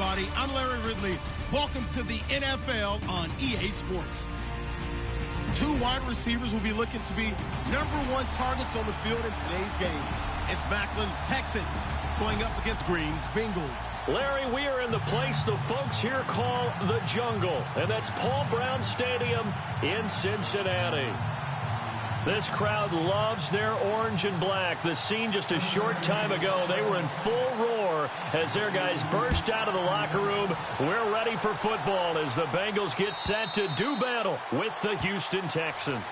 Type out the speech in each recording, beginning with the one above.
everybody. I'm Larry Ridley. Welcome to the NFL on EA Sports. Two wide receivers will be looking to be #1 targets on the field in today's game. It's Macklin's Texans going up against Green's Bengals. Larry, we are in the place the folks here call the Jungle, and that's Paul Brown Stadium in Cincinnati. This crowd loves their orange and black. The scene just a short time ago, they were in full roar as their guys burst out of the locker room. We're ready for football as the Bengals get set to do battle with the Houston Texans.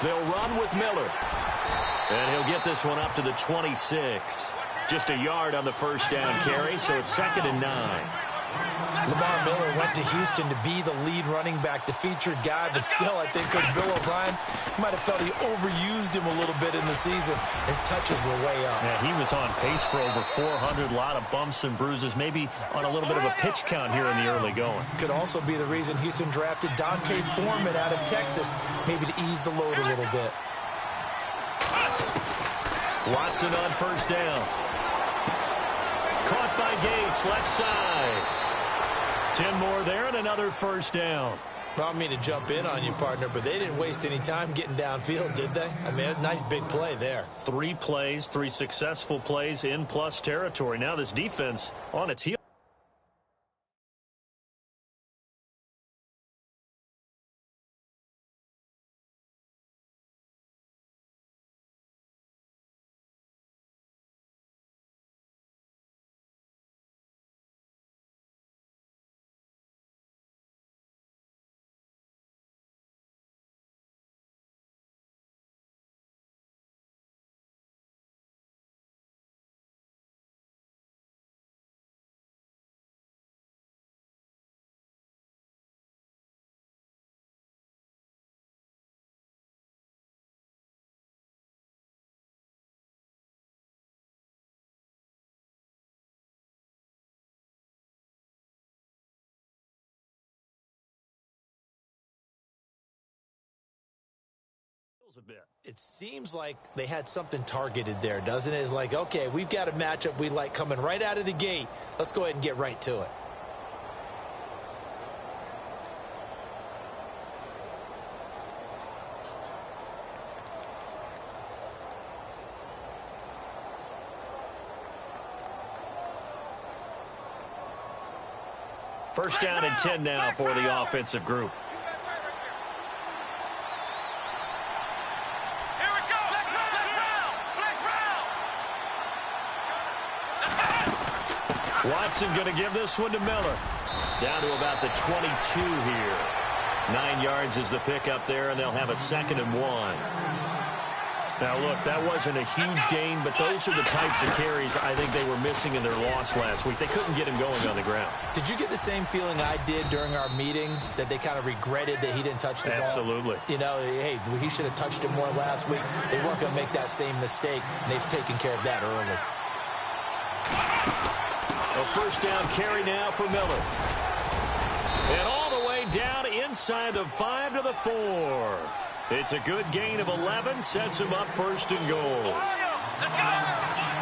They'll run with Miller. And he'll get this one up to the 26. Just a yard on the first down carry, so it's 2nd and 9. Lamar Miller went to Houston to be the lead running back, the featured guy, but still I think Coach Bill O'Brien might have felt he overused him a little bit in the season. His touches were way up. Yeah, he was on pace for over 400, a lot of bumps and bruises, maybe on a little bit of a pitch count here in the early going. Could also be the reason Houston drafted Dante Foreman out of Texas, maybe to ease the load a little bit. Watson on first down. Caught by Gates, left side. 10 more there and another first down. I don't mean to jump in on you, partner, but they didn't waste any time getting downfield, did they? I mean, a nice big play there. 3 plays, 3 successful plays in plus territory. Now this defense on its heels. A bit. It seems like they had something targeted there, doesn't it? It's like, okay, we've got a matchup we like coming right out of the gate. Let's go ahead and get right to it. First down and 10 now for the offensive group. Watson going to give this one to Miller. Down to about the 22 here. 9 yards is the pickup there, and they'll have a 2nd and 1. Now, look, that wasn't a huge gain, but those are the types of carries I think they were missing in their loss last week. They couldn't get him going on the ground. Did you get the same feeling I did during our meetings, that they kind of regretted that he didn't touch the ball? Absolutely. You know, hey, he should have touched it more last week. They weren't going to make that same mistake, and they've taken care of that early. A first down carry now for Miller. And all the way down inside the 5 to the 4. It's a good gain of 11, sets him up 1st and goal.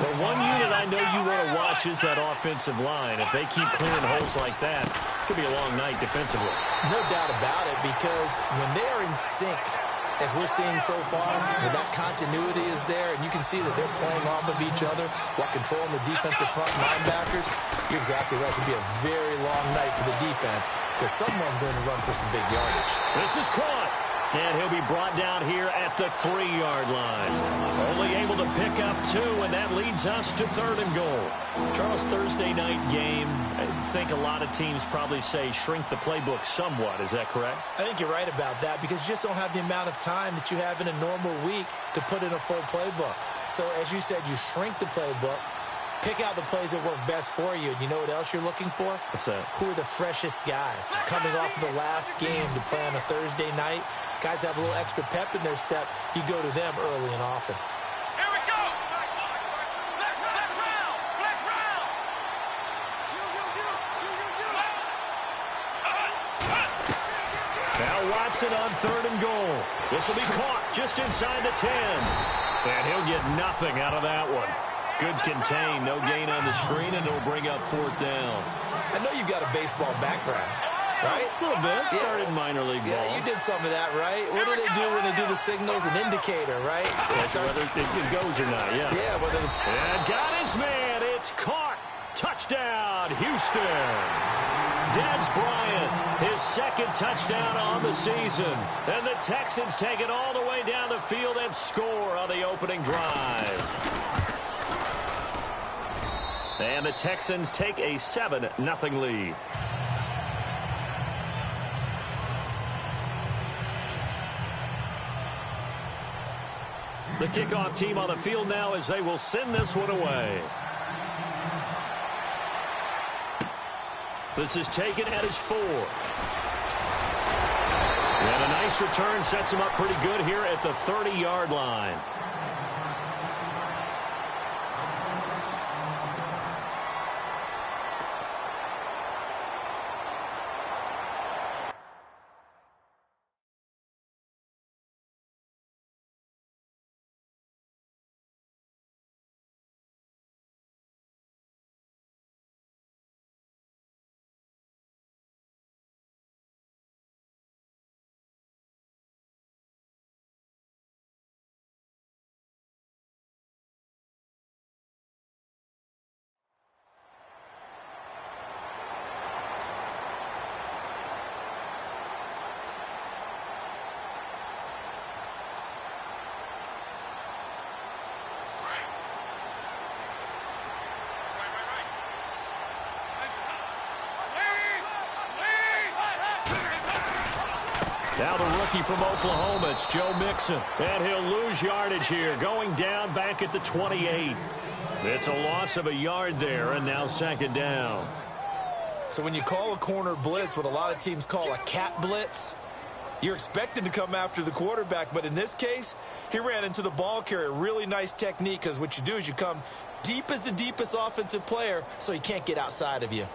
Well, one unit I know you want to watch is that offensive line. If they keep clearing holes like that, it could be a long night defensively. No doubt about it, because when they are in sync, as we're seeing so far, when that continuity is there, and you can see that they're playing off of each other while controlling the defensive front linebackers, you're exactly right. It could be a very long night for the defense because someone's going to run for some big yardage. This is caught. And he'll be brought down here at the 3-yard line. Only able to pick up 2, and that leads us to 3rd and goal. Charles, Thursday night game, I think a lot of teams probably say shrink the playbook somewhat. Is that correct? I think you're right about that because you just don't have the amount of time that you have in a normal week to put in a full playbook. So, as you said, you shrink the playbook. Pick out the plays that work best for you. And you know what else you're looking for? What's that? Who are the freshest guys coming off of the last game to play on a Thursday night? Guys have a little extra pep in their step. You go to them early and often. Here we go! Flex round! Flex round! Now Watson on 3rd and goal. This will be caught just inside the 10. And he'll get nothing out of that one. Good contain, no gain on the screen, and it'll bring up 4th down. I know you've got a baseball background, right? A little bit. Started minor league ball. Yeah, you did some of that, right? What do they do when they do the signals? An indicator, right? Whether it goes or not, yeah. Yeah, whether And got his man. It's caught. Touchdown, Houston. Dez Bryant, his 2nd touchdown on the season. And the Texans take it all the way down the field and score on the opening drive. And the Texans take a 7-0 lead. The kickoff team on the field now as they will send this one away. This is taken at his 4. And a nice return sets him up pretty good here at the 30-yard line. Now the rookie from Oklahoma, it's Joe Mixon. And he'll lose yardage here, going down back at the 28. It's a loss of a yard there, and now 2nd down. So when you call a corner blitz, what a lot of teams call a cat blitz, you're expected to come after the quarterback. But in this case, he ran into the ball carrier. Really nice technique, because what you do is you come deep as the deepest offensive player so he can't get outside of you.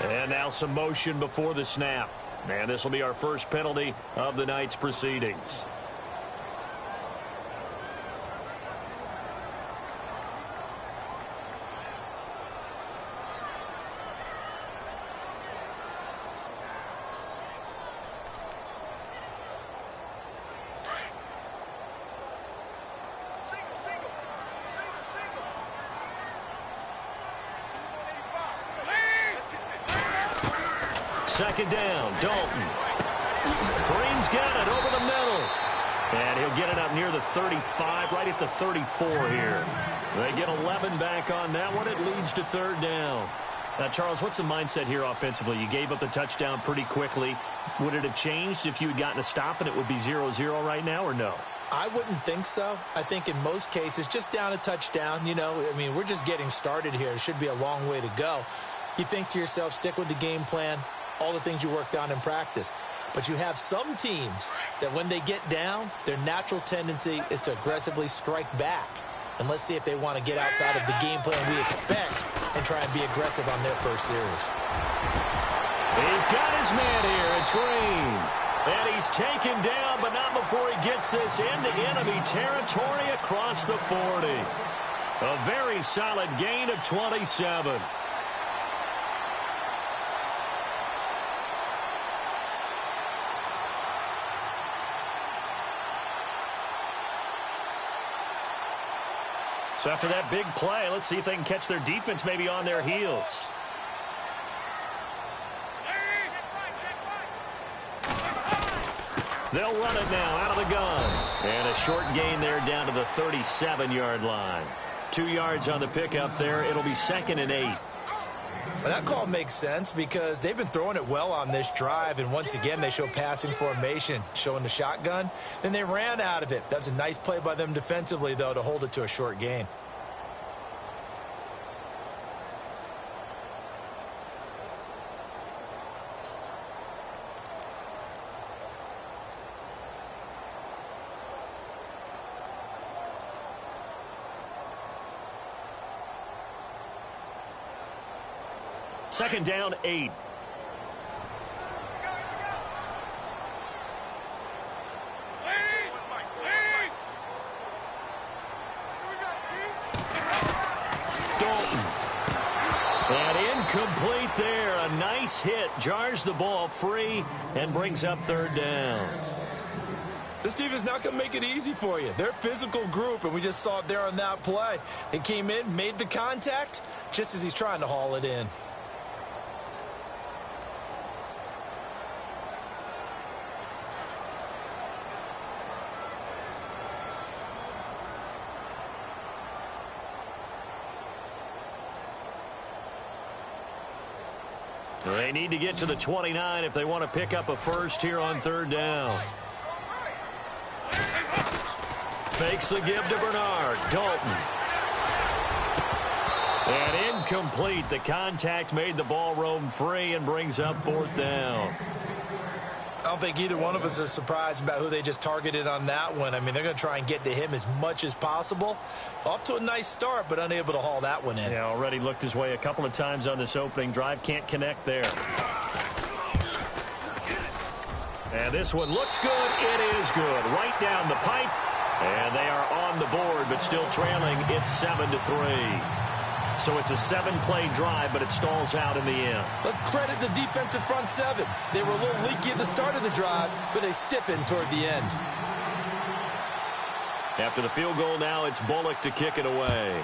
And now some motion before the snap. And this will be our first penalty of the night's proceedings. Second down, Dalton. Green's got it over the middle. And he'll get it up near the 35, right at the 34 here. They get 11 back on that one. It leads to 3rd down. Now, Charles, what's the mindset here offensively? You gave up the touchdown pretty quickly. Would it have changed if you had gotten a stop and it would be 0-0 right now, or no? I wouldn't think so. I think in most cases, just down a touchdown, you know, I mean, we're just getting started here. It should be a long way to go. You think to yourself, stick with the game plan, all the things you worked on in practice. But you have some teams that when they get down, their natural tendency is to aggressively strike back. And let's see if they want to get outside of the game plan we expect and try and be aggressive on their first series. He's got his man here. It's Green. And he's taken down, but not before he gets this into enemy territory across the 40. A very solid gain of 27. So after that big play, let's see if they can catch their defense maybe on their heels. They'll run it now out of the gun. And a short gain there down to the 37-yard line. 2 yards on the pickup there. It'll be 2nd and 8. Well, that call makes sense because they've been throwing it well on this drive, and once again they show passing formation, showing the shotgun. Then they ran out of it. That's a nice play by them defensively, though, to hold it to a short gain. Second down, 8. Dalton. And incomplete there. A nice hit. Jars the ball free and brings up 3rd down. This team is not going to make it easy for you. They're a physical group, and we just saw it there on that play. They came in, made the contact, just as he's trying to haul it in. They need to get to the 29 if they want to pick up a first here on 3rd down. Fakes the give to Bernard. Dalton. And incomplete. The contact made the ball roam free and brings up 4th down. I don't think either one of us is surprised about who they just targeted on that one. I mean, they're going to try and get to him as much as possible. Off to a nice start, but unable to haul that one in. Yeah, already looked his way a couple of times on this opening drive. Can't connect there. And this one looks good. It is good. Right down the pipe. And they are on the board, but still trailing. It's 7-3. So it's a 7-play drive, but it stalls out in the end. Let's credit the defensive front seven. They were a little leaky at the start of the drive, but they stiffened toward the end. After the field goal now, it's Bullock to kick it away.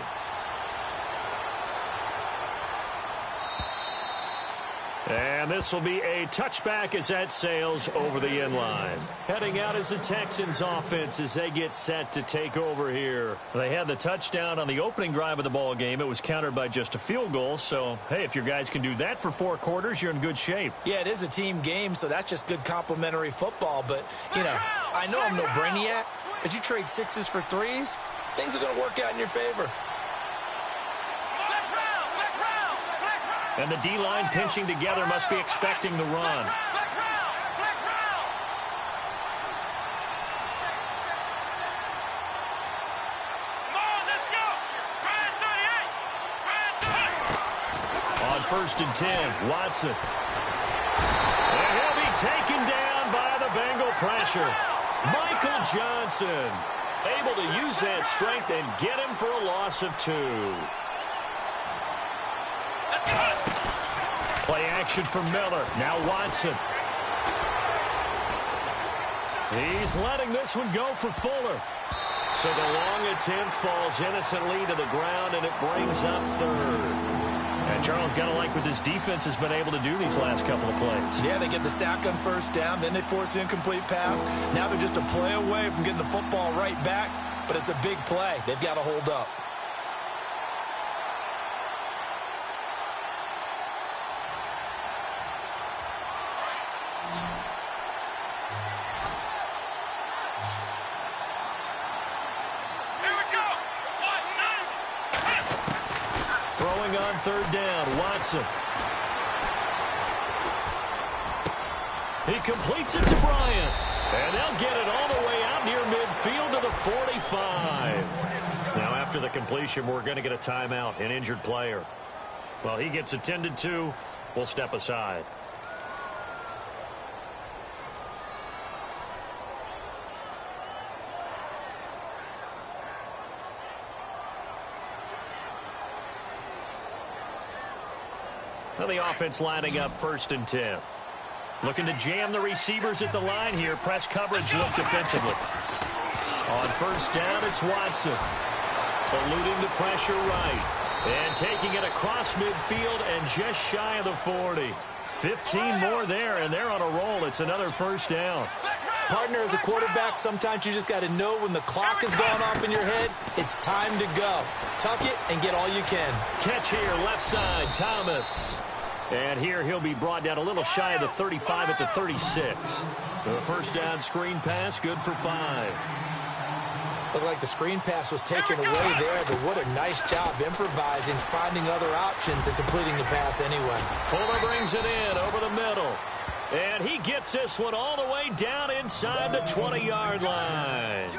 And this will be a touchback as that sails over the end line. Heading out is the Texans offense as they get set to take over here. They had the touchdown on the opening drive of the ball game. It was countered by just a field goal. So, hey, if your guys can do that for 4 quarters, you're in good shape. Yeah, it is a team game, so that's just good complimentary football. But, you know, I know I'm no brainiac, but you trade 6s for 3s, things are going to work out in your favor. And the D-line pinching together must be expecting the run. On 1st and 10, Watson. And he'll be taken down by the Bengal pressure. Michael Johnson able to use that strength and get him for a loss of 2. Play action for Miller. Now Watson. He's letting this one go for Fuller. So the long attempt falls innocently to the ground, and it brings up 3rd. And Charles, got to like what this defense has been able to do these last couple of plays. Yeah, they get the sack on 1st down, then they force the incomplete pass. Now they're just a play away from getting the football right back, but it's a big play. They've got to hold up. Throwing on 3rd down, Watson. He completes it to Bryant. And they'll get it all the way out near midfield to the 45. Now after the completion, we're going to get a timeout, an injured player. Well, he gets attended to. We'll step aside. Well, the offense lining up 1st and 10. Looking to jam the receivers at the line here. Press coverage look defensively. On 1st down, it's Watson. Eluding the pressure right. And taking it across midfield and just shy of the 40. 15 more there, and they're on a roll. It's another 1st down. Partner, as a quarterback, sometimes you just got to know when the clock has gone off in your head, it's time to go. Tuck it and get all you can. Catch here, left side, Thomas. And here he'll be brought down a little shy of the 35 at the 36. The 1st down screen pass, good for 5. Looked like the screen pass was taken away there, but what a nice job improvising, finding other options, and completing the pass anyway. Fuller brings it in over the middle. And he gets this one all the way down inside the 20-yard line.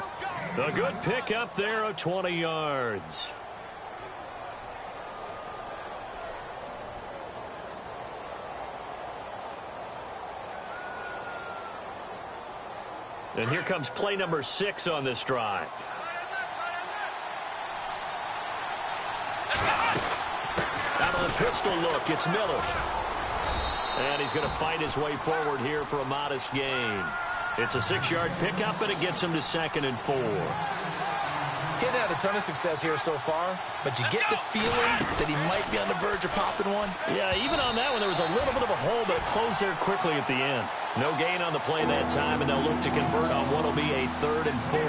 A good pickup there of 20 yards. And here comes play number 6 on this drive. Out of the pistol look, it's Miller. And he's going to fight his way forward here for a modest gain. It's a 6-yard pickup, and it gets him to 2nd and 4. He's had a ton of success here so far, but you get the feeling that he might be on the verge of popping one. Yeah, even on that one, there was a little bit of a hole, but it closed there quickly at the end. No gain on the play that time, and they'll look to convert on what will be a 3rd and 4.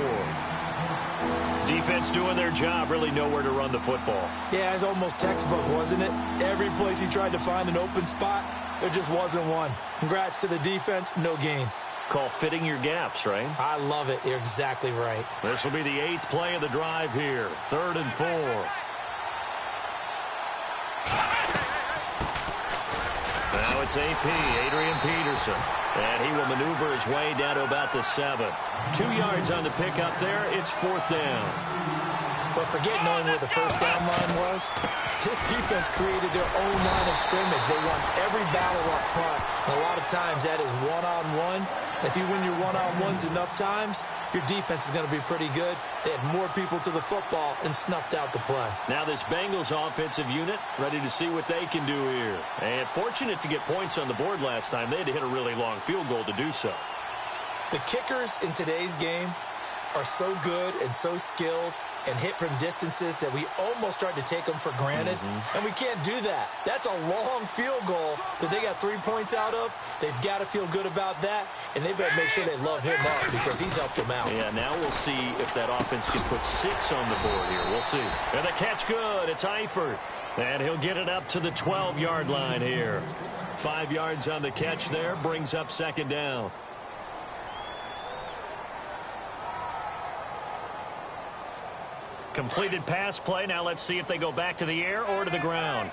Defense doing their job, really nowhere to run the football. Yeah, it's almost textbook, wasn't it? Every place he tried to find an open spot, there just wasn't one. Congrats to the defense, no gain. Call fitting your gaps, right? I love it. You're exactly right. This will be the 8th play of the drive here. 3rd and 4. Now it's AP, Adrian Peterson. And he will maneuver his way down to about the 7. 2 yards on the pickup there. It's 4th down. But forget knowing where the 1st down line was. This defense created their own line of scrimmage. They won every battle up front. And a lot of times that is one-on-one. If you win your one-on-ones enough times, your defense is going to be pretty good. They had more people to the football and snuffed out the play. Now this Bengals offensive unit ready to see what they can do here. And fortunate to get points on the board last time. They had to hit a really long field goal to do so. The kickers in today's game are so good and so skilled and hit from distances that we almost start to take them for granted. And we can't do that. That's a long field goal that they got 3 points out of. They've got to feel good about that, and they better make sure they love him up because he's helped them out. Yeah, now we'll see if that offense can put 6 on the board here. We'll see. And the catch good. It's Eifert. And he'll get it up to the 12-yard line here. 5 yards on the catch there. Brings up 2nd down. Completed pass play. Now let's see if they go back to the air or to the ground.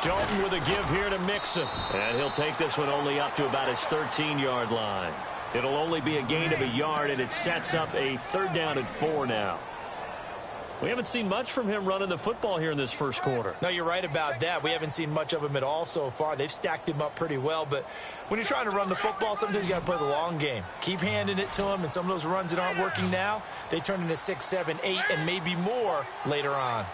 Dalton with a give here to Mixon. And he'll take this one only up to about his 13-yard line. It'll only be a gain of a yard, and it sets up a 3rd down and 4 now. We haven't seen much from him running the football here in this first quarter. No, you're right about that. We haven't seen much of him at all so far. They've stacked him up pretty well, but when you're trying to run the football, sometimes you got to play the long game. Keep handing it to him, and some of those runs that aren't working now, they turn into 6, 7, 8, and maybe more later on.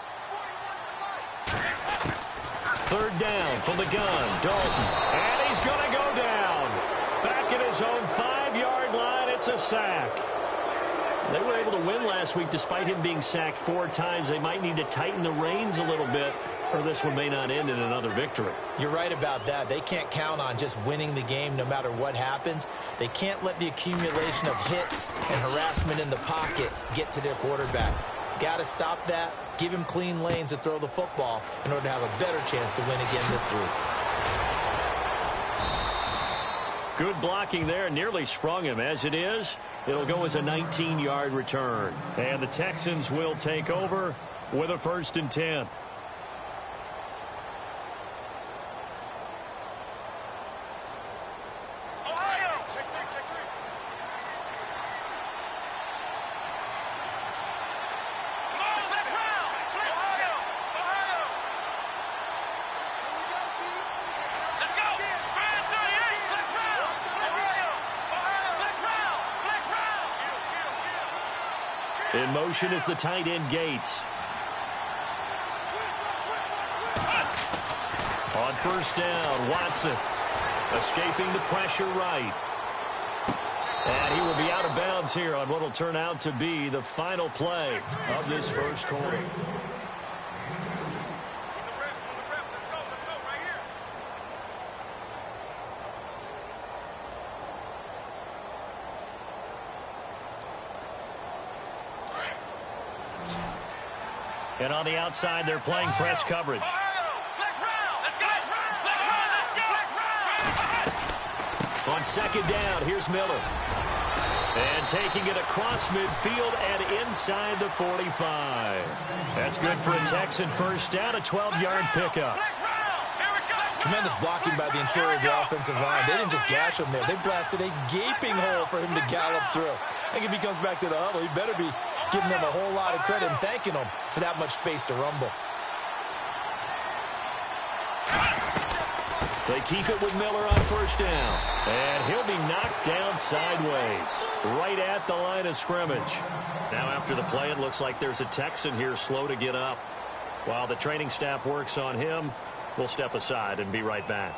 3rd down from the gun, Dalton. And he's going to go down. Back at his own 5-yard line, it's a sack. They were able to win last week despite him being sacked 4 times. They might need to tighten the reins a little bit, or this one may not end in another victory. You're right about that. They can't count on just winning the game no matter what happens. They can't let the accumulation of hits and harassment in the pocket get to their quarterback. Got to stop that. Give him clean lanes to throw the football in order to have a better chance to win again this week. Good blocking there. Nearly sprung him. As it is, it'll go as a 19-yard return. And the Texans will take over with a 1st and 10. In motion is the tight end Gates. On first down, Watson escaping the pressure right. And he will be out of bounds here on what will turn out to be the final play of this first quarter. And on the outside, they're playing press coverage. On second down, here's Miller. And taking it across midfield and inside the 45. That's good for a Texan first down, a 12-yard pickup. Tremendous blocking by the interior of the offensive line. They didn't just gash him there. They blasted a gaping hole for him to gallop through. I think if he comes back to the huddle, he better be giving them a whole lot of credit and thanking them for that much space to rumble. They keep it with Miller on first down. And he'll be knocked down sideways, right at the line of scrimmage. Now after the play, it looks like there's a Texan here slow to get up. While the training staff works on him, we'll step aside and be right back.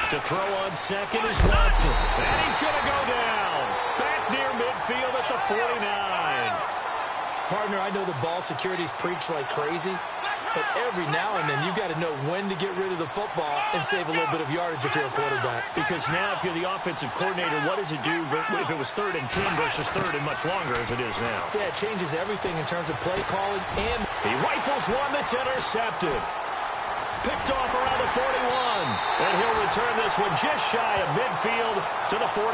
To throw on second is Watson. And he's going to go down. Back near midfield at the 49. Partner, I know the ball security's preached like crazy, but every now and then you've got to know when to get rid of the football and save a little bit of yardage if you're a quarterback. Because now if you're the offensive coordinator, what does it do if it was 3rd and 10 versus 3rd and much longer as it is now? Yeah, it changes everything in terms of play calling, and he rifles one that's intercepted. Picked off around the 41. And he'll return this one just shy of midfield to the 49.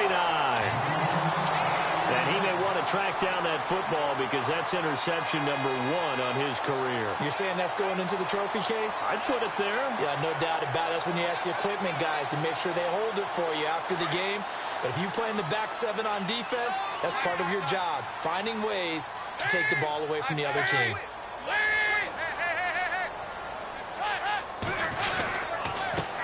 And he may want to track down that football because that's interception number 1 on his career. You're saying that's going into the trophy case? I'd put it there. Yeah, no doubt about it. That's when you ask the equipment guys to make sure they hold it for you after the game. But if you play in the back 7 on defense, that's part of your job, finding ways to take the ball away from the other team.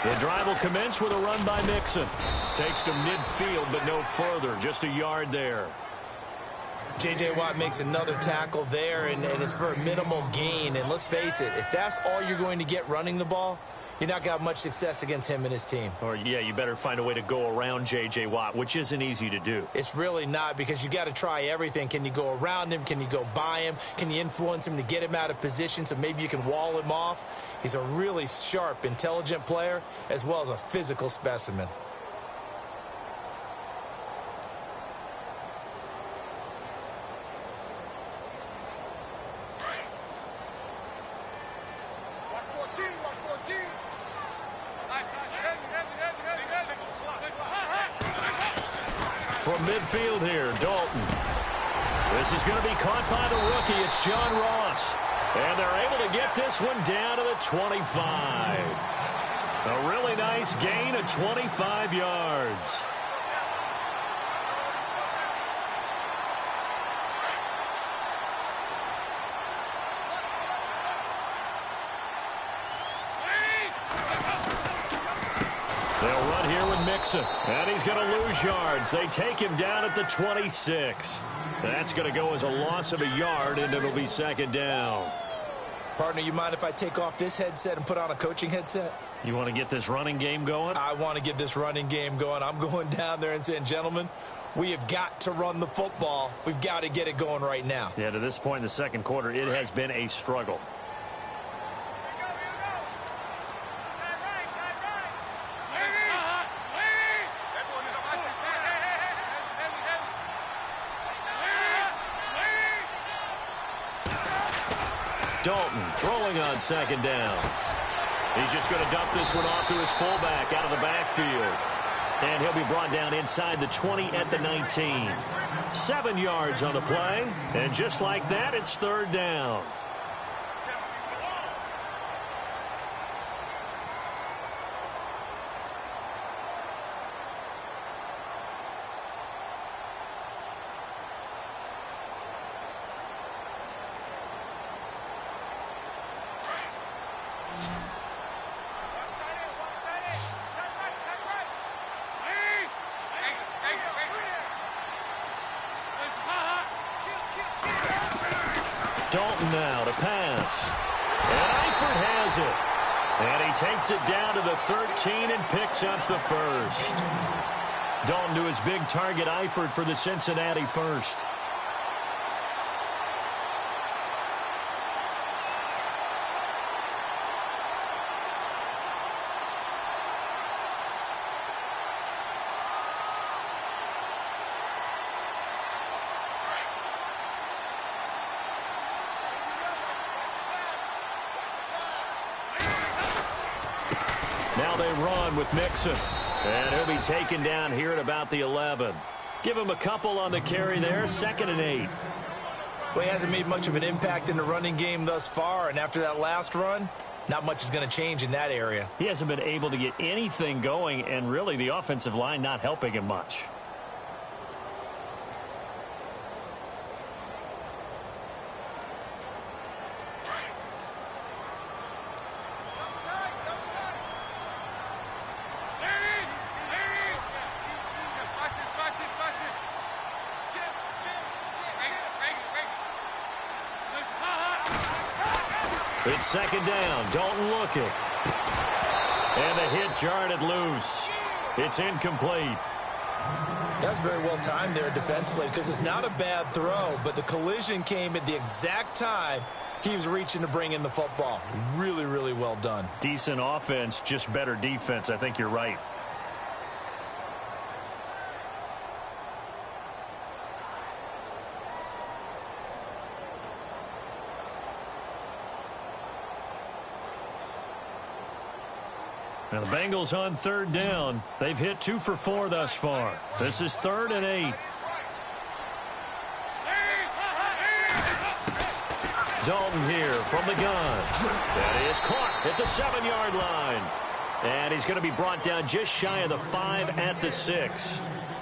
The drive will commence with a run by Mixon. Takes to midfield, but no further. Just a yard there. J.J. Watt makes another tackle there, and it's for a minimal gain. And let's face it, if that's all you're going to get running the ball, you're not going to have much success against him and his team. Or, yeah, you better find a way to go around J.J. Watt, which isn't easy to do. It's really not, because you got to try everything. Can you go around him? Can you go by him? Can you influence him to get him out of position so maybe you can wall him off? He's a really sharp, intelligent player, as well as a physical specimen. From midfield here, Dalton. This is going to be caught by the rookie. It's John Ross. And they're able to get this one down to the 25. A really nice gain of 25 yards. They'll run here with Mixon. And he's going to lose yards. They take him down at the 26. That's going to go as a loss of a yard, and it'll be second down. Partner, you mind if I take off this headset and put on a coaching headset? You want to get this running game going? I want to get this running game going. I'm going down there and saying, gentlemen, we have got to run the football. We've got to get it going right now. Yeah, to this point in the second quarter, it has been a struggle. Dalton throwing on second down. He's just going to dump this one off to his fullback out of the backfield. And he'll be brought down inside the 20 at the 19. 7 yards on the play. And just like that, it's third down. throws it. And he takes it down to the 13 and picks up the first. Dalton to his big target, Eifert for the Cincinnati first. Now they run with Mixon. And he'll be taken down here at about the 11. Give him a couple on the carry there. 2nd and 8. Well, he hasn't made much of an impact in the running game thus far. And after that last run, not much is going to change in that area. He hasn't been able to get anything going. And really the offensive line not helping him much. It's 2nd down. Dalton looking. And the hit jarred it loose. It's incomplete. That's very well timed there defensively because it's not a bad throw, but the collision came at the exact time he was reaching to bring in the football. Really, really well done. Decent offense, just better defense. I think you're right. Now the Bengals on 3rd down. They've hit 2 for 4 thus far. This is 3rd and 8. Dalton here from the gun. That is caught at the 7-yard line. And he's going to be brought down just shy of the 5 at the 6.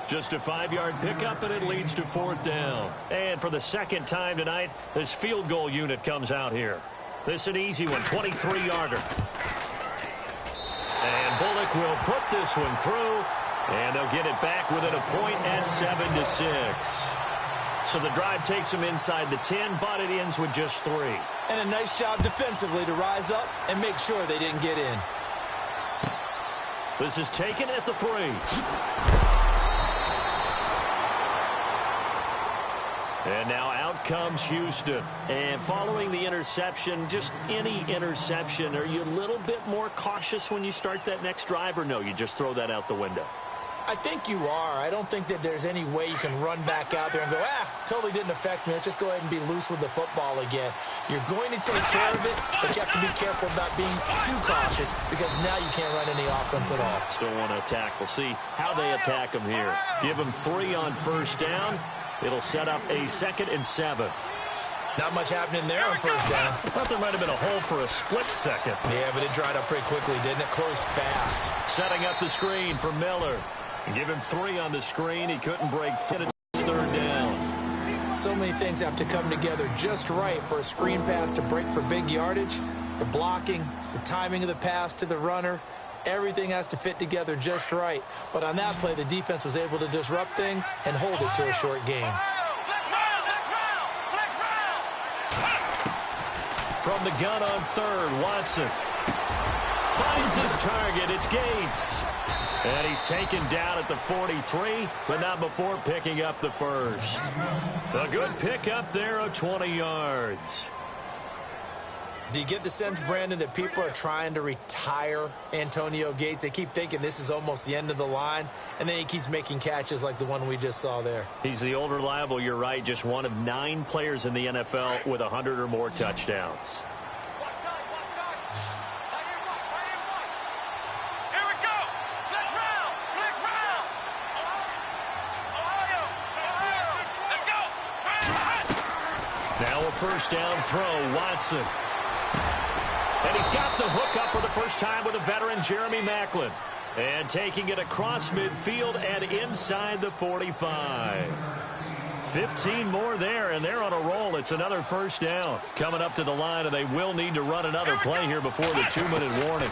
Just a 5-yard pickup, and it leads to 4th down. And for the 2nd time tonight, this field goal unit comes out here. This is an easy one, 23-yarder. And Bullock will put this one through, and they'll get it back within a point at 7-6. So the drive takes them inside the 10, but it ends with just 3. And a nice job defensively to rise up and make sure they didn't get in. This is taken at the 3. And now out comes Houston. And following the interception, just any interception, are you a little bit more cautious when you start that next drive, or no, you just throw that out the window? I think you are. I don't think that there's any way you can run back out there and go, totally didn't affect me. Let's just go ahead and be loose with the football again. You're going to take care of it, but you have to be careful about being too cautious because now you can't run any offense at all. Still want to attack. We'll see how they attack them here. Give them 3 on 1st down. It'll set up a 2nd and 7. Not much happening there on 1st down. I thought there might have been a hole for a split second. Yeah, but it dried up pretty quickly, didn't it? Closed fast. Setting up the screen for Miller. Give him 3 on the screen. He couldn't break 3rd down. So many things have to come together just right for a screen pass to break for big yardage. The blocking, the timing of the pass to the runner. Everything has to fit together just right. But on that play, the defense was able to disrupt things and hold it to a short game. From the gun on 3rd, Watson finds his target. It's Gates. And he's taken down at the 43, but not before picking up the first. A good pickup there of 20 yards. Do you get the sense, Brandon, that people are trying to retire Antonio Gates? They keep thinking this is almost the end of the line, and then he keeps making catches like the one we just saw there. He's the old reliable, you're right, just one of 9 players in the NFL with 100 or more touchdowns. Here we go. Let's round. Let's round. Ohio. Let's go. Now a 1st down throw, Watson. And he's got the hook up for the first time with a veteran, Jeremy Maclin. And taking it across midfield and inside the 45. 15 more there, and they're on a roll. It's another 1st down. Coming up to the line, and they will need to run another play here before the 2-minute warning.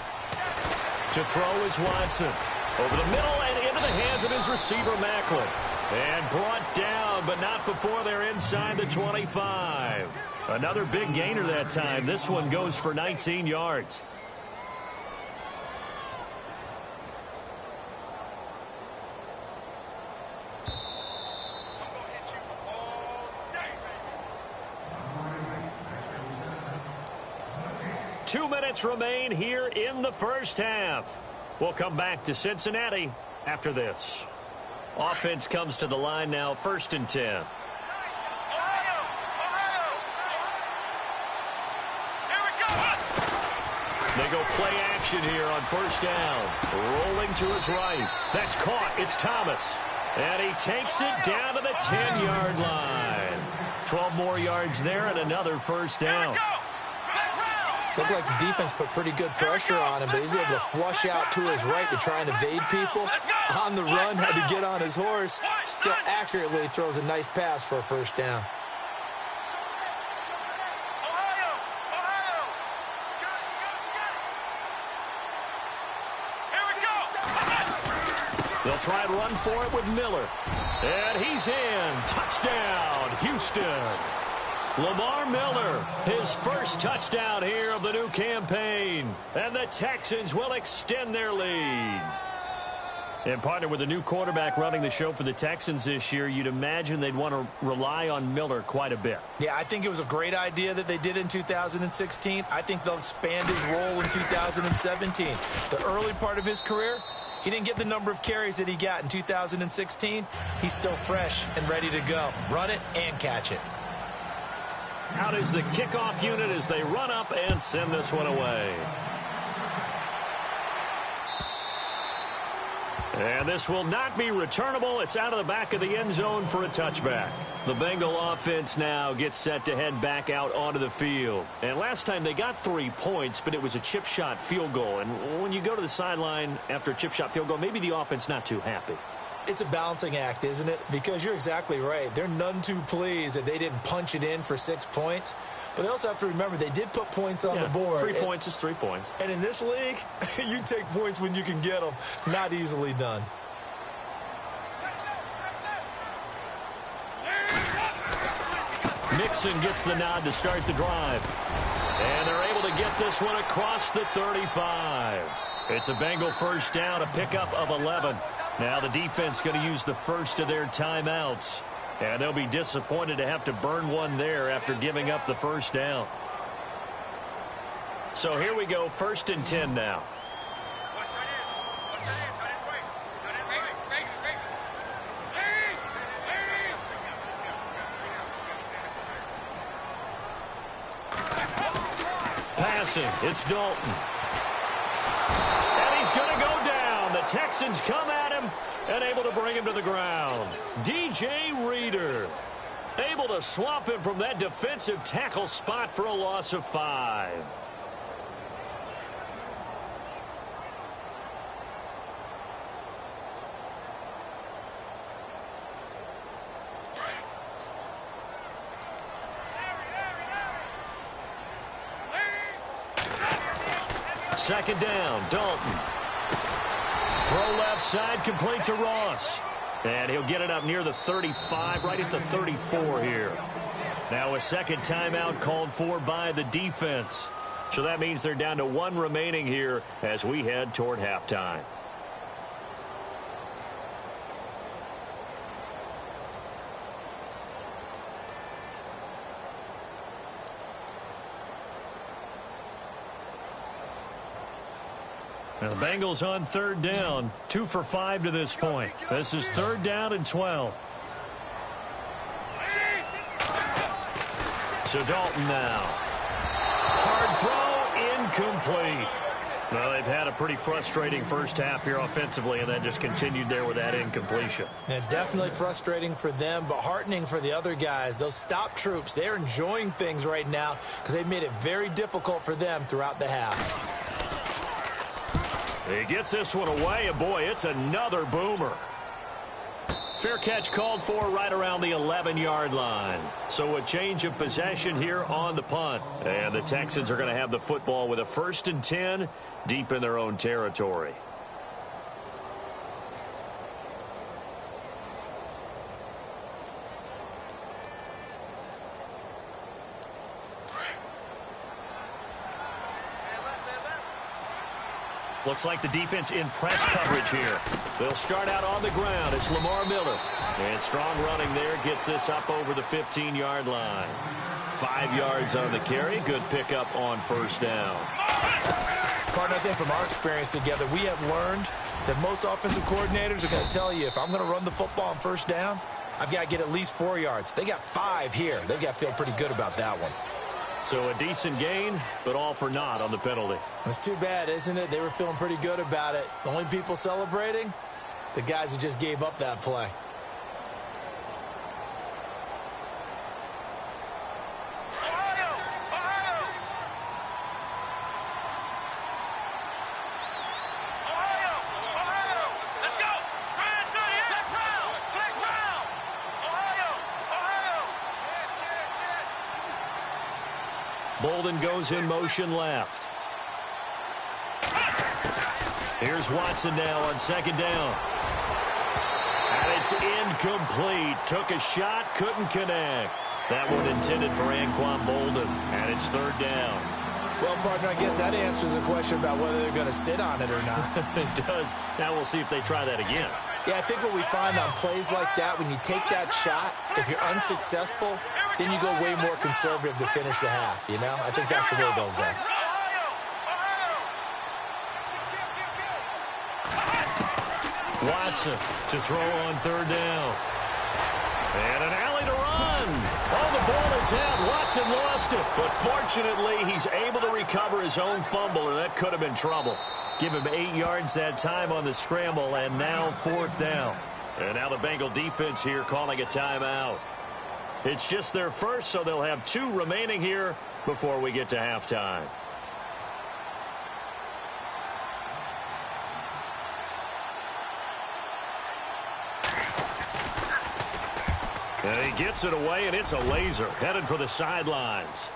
To throw is Watson. Over the middle and into the hands of his receiver, Maclin. And brought down down, but not before they're inside the 25. Another big gainer that time. This one goes for 19 yards. Two minutes remain here in the first half. We'll come back to Cincinnati after this. Offense comes to the line now, 1st and 10. Ohio! Here we go! They go play action here on 1st down. Rolling to his right. That's caught. It's Thomas. And he takes it down to the 10-yard line. 12 more yards there and another 1st down. Looked like the defense put pretty good pressure on him, but he's able to flush out to his right to try and evade people. On the run, had to get on his horse. Still accurately throws a nice pass for a 1st down. Ohio! Here we go! They'll try and run for it with Miller. And he's in. Touchdown, Houston. Lamar Miller, his first touchdown here of the new campaign. And the Texans will extend their lead. And partner with a new quarterback running the show for the Texans this year, you'd imagine they'd want to rely on Miller quite a bit. Yeah, I think it was a great idea that they did in 2016. I think they'll expand his role in 2017. The early part of his career, he didn't get the number of carries that he got in 2016. He's still fresh and ready to go. Run it and catch it. Out is the kickoff unit as they run up and send this one away. And this will not be returnable. It's out of the back of the end zone for a touchback. The Bengal offense now gets set to head back out onto the field. And last time they got 3 points, but it was a chip shot field goal. And when you go to the sideline after a chip shot field goal, maybe the offense not too happy. It's a balancing act, isn't it? Because you're exactly right. They're none too pleased that they didn't punch it in for 6 points. But they also have to remember they did put points on the board. 3 points is 3 points. And in this league, you take points when you can get them. Not easily done. Mixon gets the nod to start the drive. And they're able to get this one across the 35. It's a Bengal 1st down, a pickup of 11. Now the defense going to use the first of their timeouts. And they'll be disappointed to have to burn one there after giving up the 1st down. So here we go, 1st and 10 now. Passing, it's Dalton. And he's going to go down. The Texans come at him and able to bring him to the ground. DJ Reader able to swap him from that defensive tackle spot for a loss of 5. Second down, Dalton. Throw left side, complete to Ross. And he'll get it up near the 35, right at the 34 here. Now a second timeout called for by the defense. So that means they're down to 1 remaining here as we head toward halftime. Now the Bengals on 3rd down, 2 for 5 to this point. This is 3rd down and 12. So Dalton now. Hard throw, incomplete. Well, they've had a pretty frustrating first half here offensively, and that just continued there with that incompletion. Yeah, definitely frustrating for them, but heartening for the other guys. Those stop troops, they're enjoying things right now because they've made it very difficult for them throughout the half. He gets this one away, and boy, it's another boomer. Fair catch called for right around the 11-yard line. So a change of possession here on the punt. And the Texans are going to have the football with a 1st and 10 deep in their own territory. Looks like the defense in press coverage here. They'll start out on the ground. It's Lamar Miller. And strong running there gets this up over the 15-yard line. 5 yards on the carry. Good pickup on first down. Partner, I think from our experience together, we have learned that most offensive coordinators are going to tell you, if I'm going to run the football on first down, I've got to get at least 4 yards. They got 5 here. They've got to feel pretty good about that one. So a decent gain, but all for naught on the penalty. It's too bad, isn't it? They were feeling pretty good about it. The only people celebrating, the guys who just gave up that play. Bolden goes in motion left. Here's Watson now on second down. And it's incomplete. Took a shot, couldn't connect. That one intended for Anquan Bolden. And it's third down. Well, partner, I guess that answers the question about whether they're going to sit on it or not. It does. Now we'll see if they try that again. Yeah, I think what we find on plays like that, when you take that shot, if you're unsuccessful, then you go way more conservative to finish the half, you know? I think that's the way they'll go. Watson to throw on third down. And an alley to run. Oh, the ball is out. Watson lost it. But fortunately, he's able to recover his own fumble, and that could have been trouble. Give him 8 yards that time on the scramble, and now fourth down. And now the Bengal defense here calling a timeout. It's just their first, so they'll have 2 remaining here before we get to halftime. And he gets it away, and it's a laser headed for the sidelines.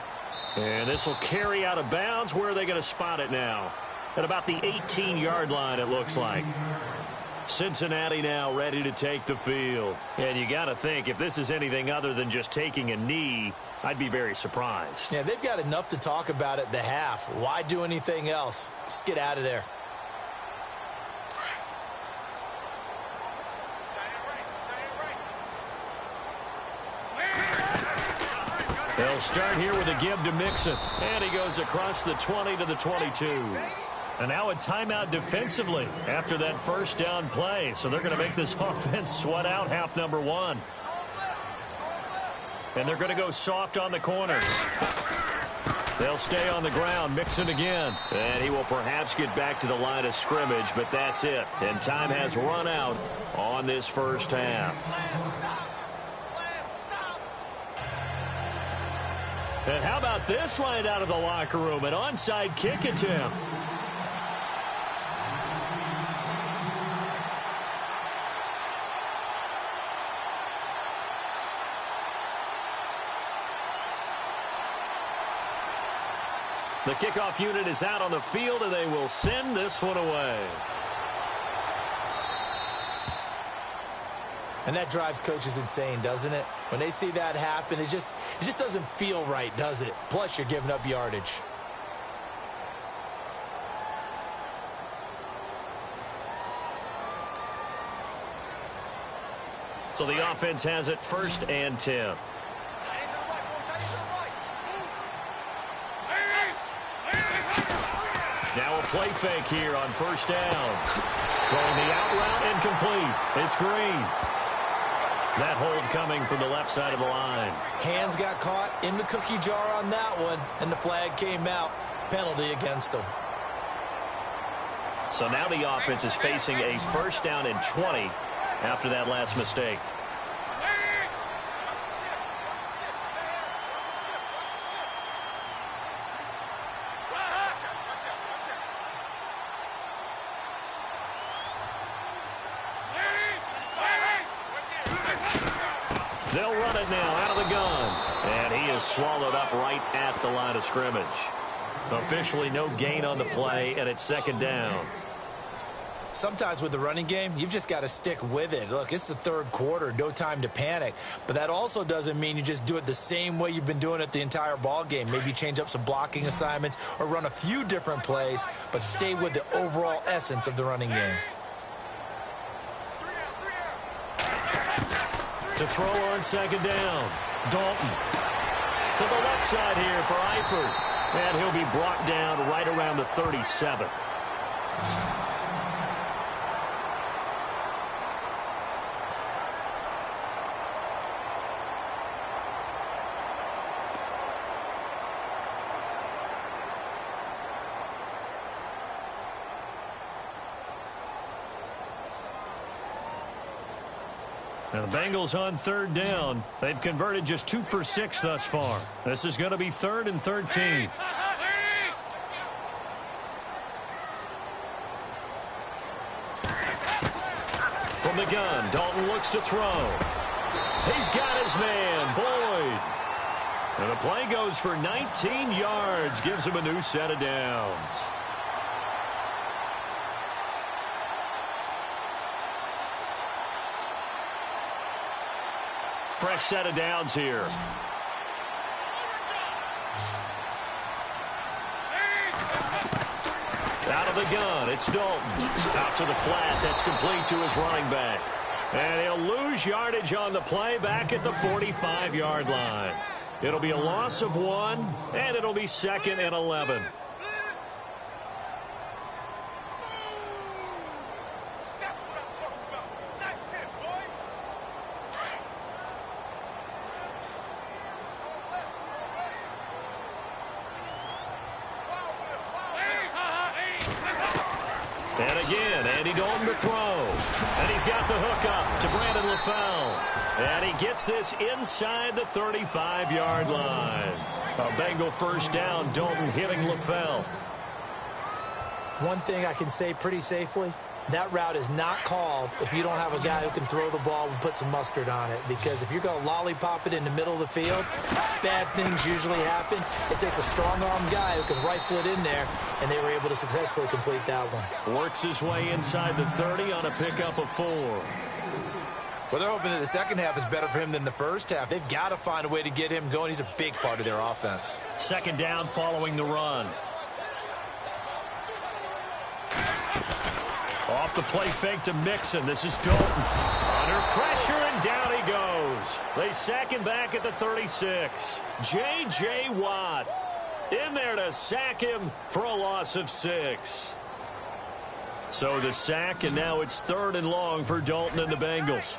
And this will carry out of bounds. Where are they going to spot it now? At about the 18-yard line, it looks like. Cincinnati now ready to take the field. And you got to think, if this is anything other than just taking a knee, I'd be very surprised. Yeah, they've got enough to talk about at the half. Why do anything else? Just get out of there. They'll start here with a give to Mixon. And he goes across the 20 to the 22. And now a timeout defensively after that first down play. So they're going to make this offense sweat out half number 1. And they're going to go soft on the corner. They'll stay on the ground. Mixon again. And he will perhaps get back to the line of scrimmage, but that's it. And time has run out on this first half. And how about this right out of the locker room? An onside kick attempt. The kickoff unit is out on the field, and they will send this one away. And that drives coaches insane, doesn't it? When they see that happen, it just doesn't feel right, does it? Plus, you're giving up yardage. So the offense has it first and 10. Now a play fake here on first down. Throwing the out route incomplete. It's Green. That hold coming from the left side of the line. Hands got caught in the cookie jar on that one, and the flag came out. Penalty against them. So now the offense is facing a first down and 20 after that last mistake. They'll run it now out of the gun. And he is swallowed up right at the line of scrimmage. Officially no gain on the play, and it's second down. Sometimes with the running game, you've just got to stick with it. Look, it's the third quarter, no time to panic. But that also doesn't mean you just do it the same way you've been doing it the entire ball game. Maybe change up some blocking assignments or run a few different plays, but stay with the overall essence of the running game. To throw on second down, Dalton. To the left side here for Eifert. And he'll be brought down right around the 37. Now the Bengals on third down. They've converted just 2 for 6 thus far. This is going to be 3rd and 13. From the gun, Dalton looks to throw. He's got his man, Boyd. And the play goes for 19 yards, gives him a new set of downs. Fresh set of downs here. Out of the gun, it's Dalton. Out to the flat, that's complete to his running back. And he'll lose yardage on the play back at the 45-yard line. It'll be a loss of 1, and it'll be 2nd and 11. And again, Andy Dalton to throw. And he's got the hook up to Brandon LaFell. And he gets this inside the 35-yard line. A Bengal first down, Dalton hitting LaFell. One thing I can say pretty safely, that route is not called if you don't have a guy who can throw the ball and put some mustard on it. Because if you're going to lollipop it in the middle of the field, bad things usually happen. It takes a strong-arm guy who can rifle it in there, and they were able to successfully complete that one. Works his way inside the 30 on a pickup of 4. Well, they're hoping that the second half is better for him than the first half. They've got to find a way to get him going. He's a big part of their offense. Second down following the run. Off the play fake to Mixon. This is Dalton. Under pressure, and down he goes. They sack him back at the 36. J.J. Watt in there to sack him for a loss of 6. So the sack, and now it's 3rd and long for Dalton and the Bengals.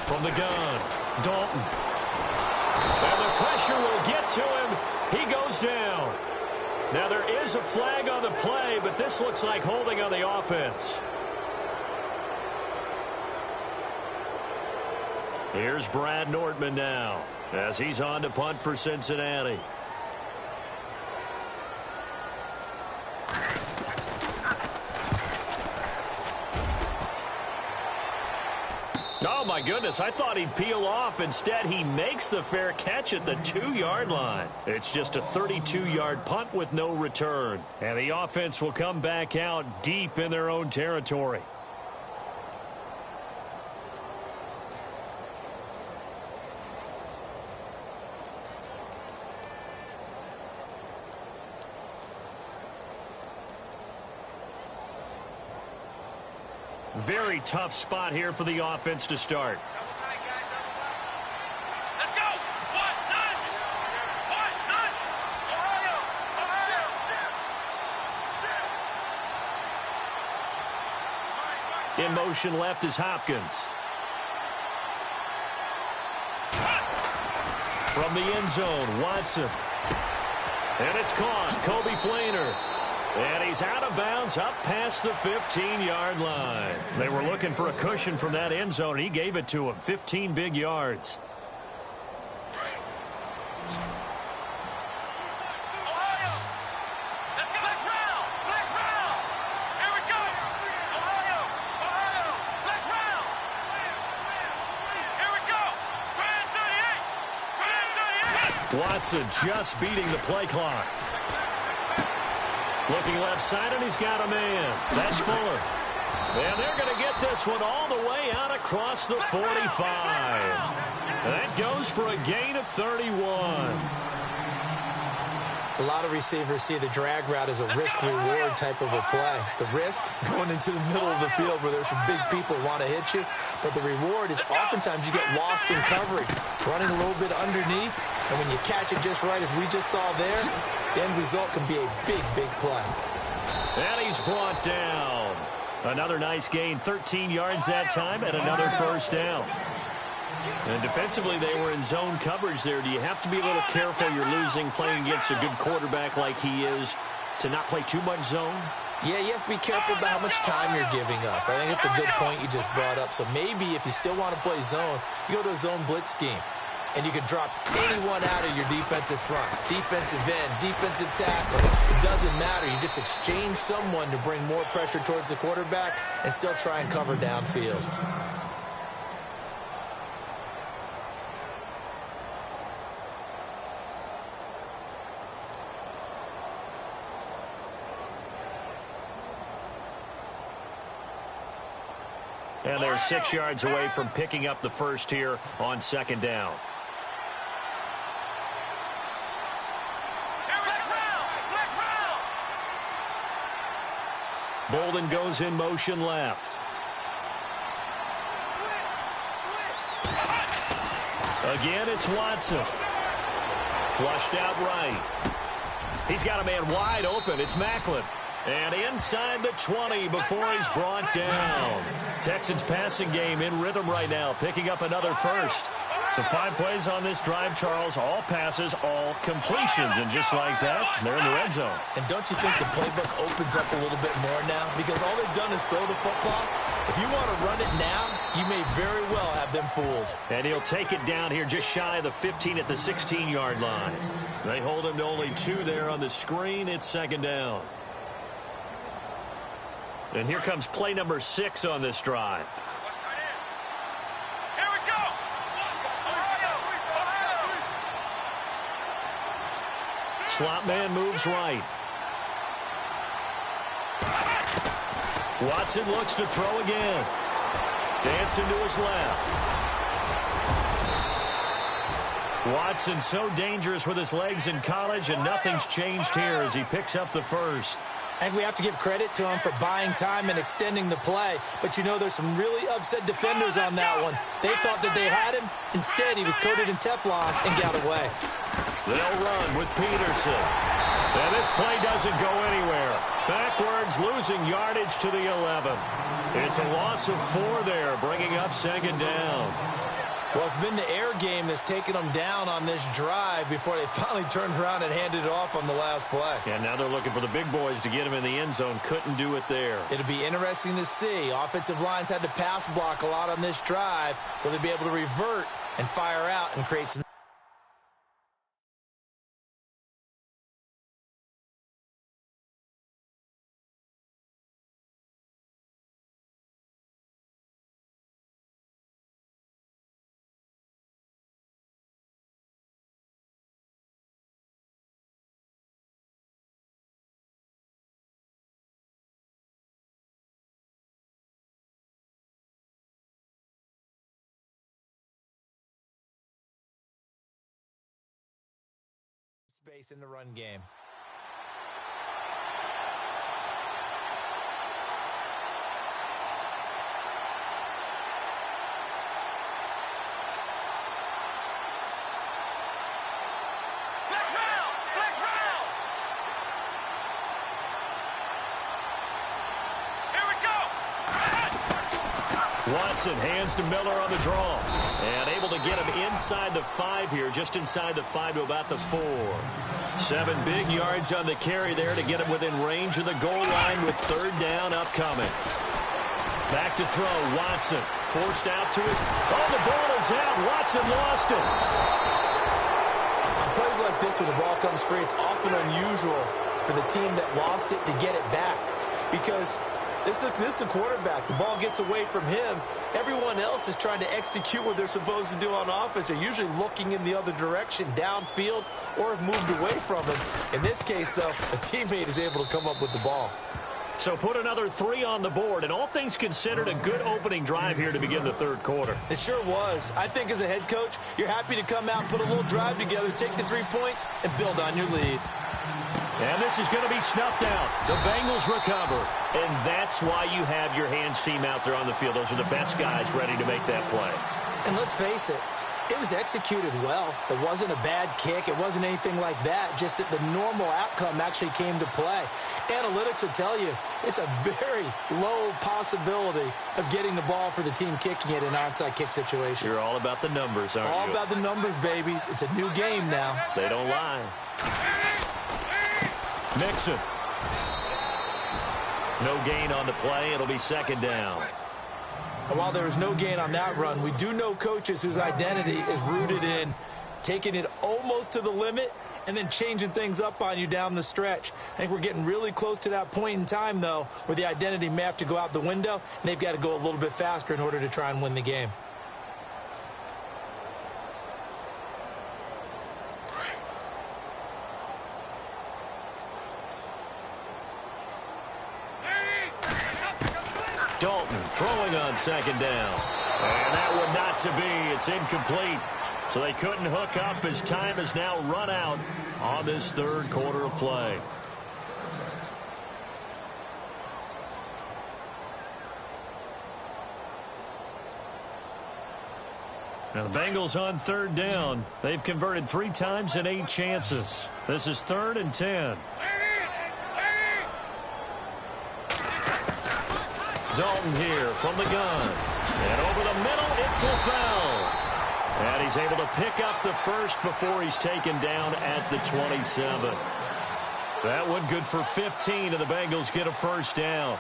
From the gun, Dalton. And the pressure will get to him. He goes down. Now there is a flag on the play, but this looks like holding on the offense. Here's Brad Nordman now as he's on to punt for Cincinnati. Oh, my goodness, I thought he'd peel off. Instead, he makes the fair catch at the 2-yard line. It's just a 32-yard punt with no return. And the offense will come back out deep in their own territory. Very tough spot here for the offense to start. Let's go! 1-9! In motion left is Hopkins. From the end zone, Watson. And it's caught. Kobe Flainer. And he's out of bounds up past the 15-yard line. They were looking for a cushion from that end zone. He gave it to him. 15 big yards. Ohio! Let's go! Let's round! Let's round! Here we go! Ohio! Ohio! Let's round! Here we go! Grand 38! Watson just beating the play clock. Looking left side, and he's got a man. That's Fuller. And they're going to get this one all the way out across the 45. That goes for a gain of 31. A lot of receivers see the drag route as a risk-reward type of a play. The risk, going into the middle of the field where there's some big people who want to hit you. But the reward is oftentimes you get lost in coverage, running a little bit underneath. And when you catch it just right, as we just saw there, the end result can be a big, big play. And he's brought down. Another nice gain, 13 yards that time, and another first down. And defensively, they were in zone coverage there. Do you have to be a little careful? You're losing, playing against a good quarterback like he is, to not play too much zone? Yeah, you have to be careful about how much time you're giving up. I think it's a good point you just brought up. So maybe if you still want to play zone, you go to a zone blitz scheme. And you can drop anyone out of your defensive front. Defensive end, defensive tackle. It doesn't matter. You just exchange someone to bring more pressure towards the quarterback and still try and cover downfield. And they're 6 yards away from picking up the first here on second down. Bolden goes in motion left. Again, it's Watson. Flushed out right. He's got a man wide open. It's Macklin. And inside the 20 before he's brought down. Texans passing game in rhythm right now, picking up another first. So 5 plays on this drive, Charles. All passes, all completions. And just like that, they're in the red zone. And don't you think the playbook opens up a little bit more now? Because all they've done is throw the football. If you want to run it now, you may very well have them fooled. And he'll take it down here just shy of the 15 at the 16-yard line. They hold him to only 2 there on the screen. It's second down. And here comes play number 6 on this drive. Here we go. Slot man moves right. Watson looks to throw again. Dancing to his left. Watson so dangerous with his legs in college, and nothing's changed here as he picks up the first. I think we have to give credit to him for buying time and extending the play. But, you know, there's some really upset defenders on that one. They thought that they had him. Instead, he was coated in Teflon and got away. They'll run with Peterson. And this play doesn't go anywhere. Backwards, losing yardage to the 11. It's a loss of 4 there, bringing up second down. Well, it's been the air game that's taken them down on this drive before they finally turned around and handed it off on the last play. And now they're looking for the big boys to get him in the end zone. Couldn't do it there. It'll be interesting to see. Offensive lines had to pass block a lot on this drive. Will they be able to revert and fire out and create some... space in the run game. Watson hands to Miller on the draw. And able to get him inside the 5 here, just inside the 5 to about the 4. 7 big yards on the carry there to get him within range of the goal line with third down upcoming. Back to throw, Watson. Forced out to his... Oh, the ball is out. Watson lost it. On plays like this, when the ball comes free, it's often unusual for the team that lost it to get it back. Because This is the quarterback. The ball gets away from him. Everyone else is trying to execute what they're supposed to do on offense. They're usually looking in the other direction, downfield, or have moved away from him. In this case, though, a teammate is able to come up with the ball. So put another 3 on the board, and all things considered, a good opening drive here to begin the third quarter. It sure was. I think as a head coach, you're happy to come out and put a little drive together, take the 3 points, and build on your lead. And this is going to be snuffed out. The Bengals recover. And that's why you have your hands team out there on the field. Those are the best guys ready to make that play. And let's face it, it was executed well. It wasn't a bad kick. It wasn't anything like that. Just that the normal outcome actually came to play. Analytics will tell you it's a very low possibility of getting the ball for the team kicking it in an onside kick situation. You're all about the numbers, aren't you? All about the numbers, baby. It's a new game now. They don't lie. Mixon. No gain on the play. It'll be second down. And while there was no gain on that run, we do know coaches whose identity is rooted in taking it almost to the limit and then changing things up on you down the stretch. I think we're getting really close to that point in time, though, where the identity may have to go out the window, and they've got to go a little bit faster in order to try and win the game. Dalton throwing on second down. And that one not to be. It's incomplete. So they couldn't hook up as time has now run out on this third quarter of play. Now the Bengals on third down. They've converted 3 times in 8 chances. This is 3rd and 10. Dalton here from the gun. And over the middle, it's LaFell. And he's able to pick up the first before he's taken down at the 27. That one good for 15, and the Bengals get a first down.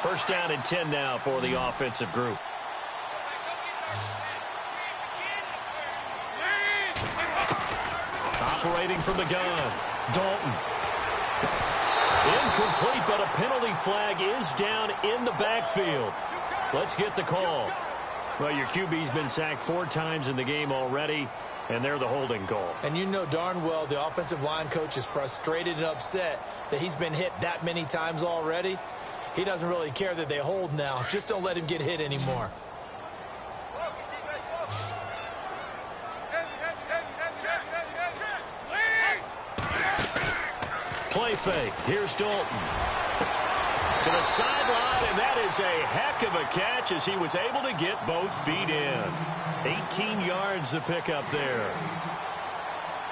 First down and 10 now for the offensive group. Operating from the gun, Dalton. Incomplete, but a penalty flag is down in the backfield. Let's get the call. Well, your QB's been sacked 4 times in the game already, and they're the holding call. And you know darn well the offensive line coach is frustrated and upset that he's been hit that many times already. He doesn't really care that they hold now. Just don't let him get hit anymore. Play fake. Here's Dalton. To the sideline, and that is a heck of a catch as he was able to get both feet in. 18 yards to pick up there.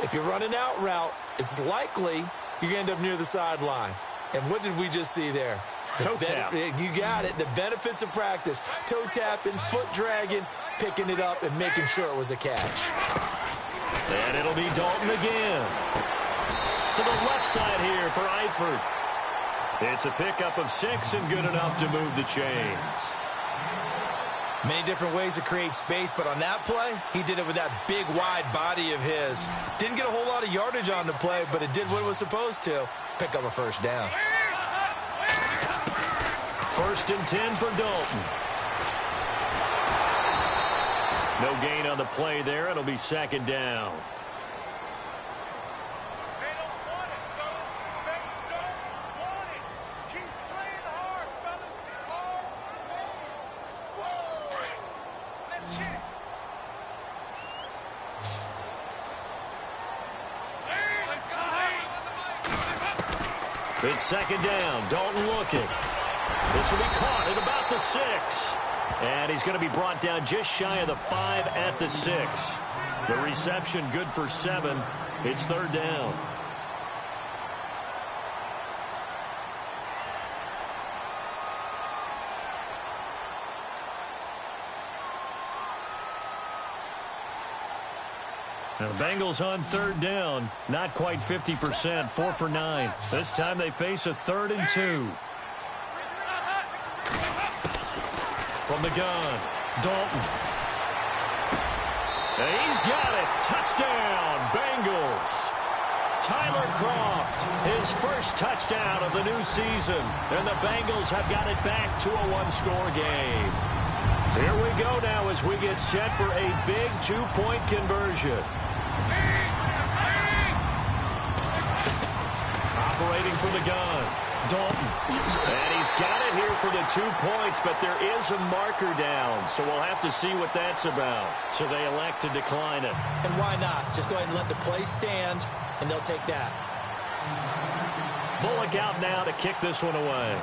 If you run an out route, it's likely you're going to end up near the sideline. And what did we just see there? Toe tap. You got it. The benefits of practice. Toe tapping, foot dragging, picking it up, and making sure it was a catch. And it'll be Dalton again. To the left side here for Eifert. It's a pickup of 6 and good enough to move the chains. Many different ways to create space, but on that play, he did it with that big, wide body of his. Didn't get a whole lot of yardage on the play, but it did what it was supposed to. Pick up a first down. 1st and 10 for Dalton. No gain on the play there. It'll be 2nd down. It's 2nd down. Dalton looking. This will be caught at about the 6. And he's going to be brought down just shy of the 5 at the 6. The reception good for 7. It's 3rd down. Now the Bengals on 3rd down. Not quite 50%. 4 for 9. This time they face a 3rd and 2. From the gun, Dalton. And he's got it. Touchdown, Bengals. Tyler Kroft, his first touchdown of the new season. And the Bengals have got it back to a one-score game. Here we go now as we get set for a big two-point conversion. Operating from the gun, Dalton. And he's got it here for the 2 points, but there is a marker down, so we'll have to see what that's about. So they elect to decline it. And why not? Just go ahead and let the play stand, and they'll take that. Bullock out now to kick this one away.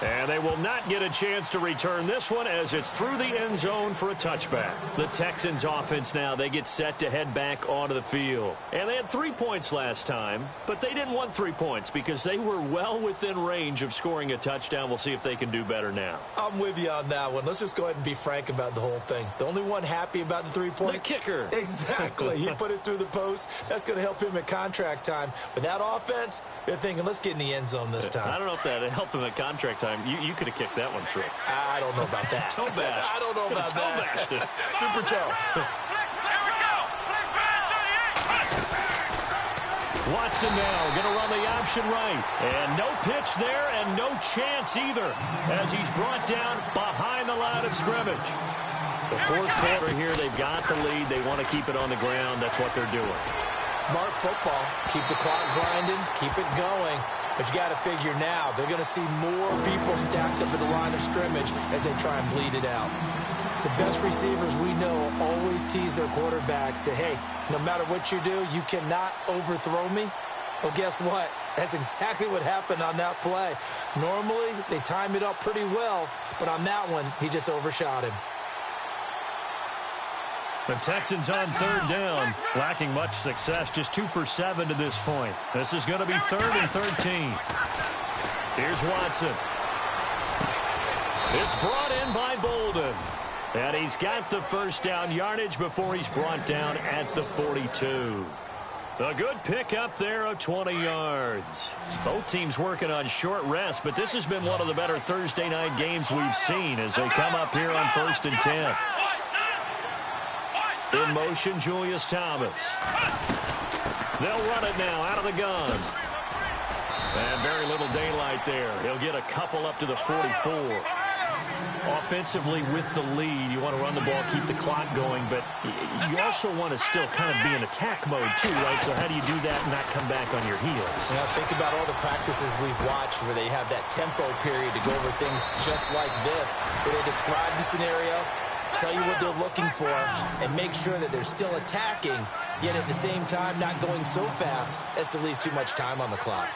And they will not get a chance to return this one as it's through the end zone for a touchback. The Texans offense now, they get set to head back onto the field. And they had 3 points last time, but they didn't want 3 points because they were well within range of scoring a touchdown. We'll see if they can do better now. I'm with you on that one. Let's just go ahead and be frank about the whole thing. The only one happy about the 3-point? The kicker. Exactly. He put it through the post. That's going to help him at contract time. But that offense, they're thinking, let's get in the end zone this time. I don't know if that helped him at contract time. You could have kicked that one through. I don't know about that. Toe bash. I don't know about toe that. Bashed it. Super toe. Watson now going to run the option right. And no pitch there and no chance either as he's brought down behind the line of scrimmage. The fourth quarter here, they've got the lead. They want to keep it on the ground. That's what they're doing. Smart football. Keep the clock grinding. Keep it going. But you got to figure now, they're going to see more people stacked up at the line of scrimmage as they try and bleed it out. The best receivers we know always tease their quarterbacks that, hey, no matter what you do, you cannot overthrow me. Well, guess what? That's exactly what happened on that play. Normally, they time it up pretty well, but on that one, he just overshot him. The Texans on third down, lacking much success, just 2 for 7 to this point. This is going to be 3rd and 13. Here's Watson. It's brought in by Bolden. And he's got the first down yardage before he's brought down at the 42. A good pickup there of 20 yards. Both teams working on short rest, but this has been one of the better Thursday night games we've seen as they come up here on 1st and 10. In motion, Julius Thomas. They'll run it now out of the gun. And very little daylight there. He'll get a couple up to the 44. Offensively with the lead, you want to run the ball, keep the clock going, but you also want to still kind of be in attack mode too, right? So how do you do that and not come back on your heels? Yeah, think about all the practices we've watched where they have that tempo period to go over things just like this, where they describe the scenario, tell you what they're looking for, and make sure that they're still attacking, yet at the same time not going so fast as to leave too much time on the clock.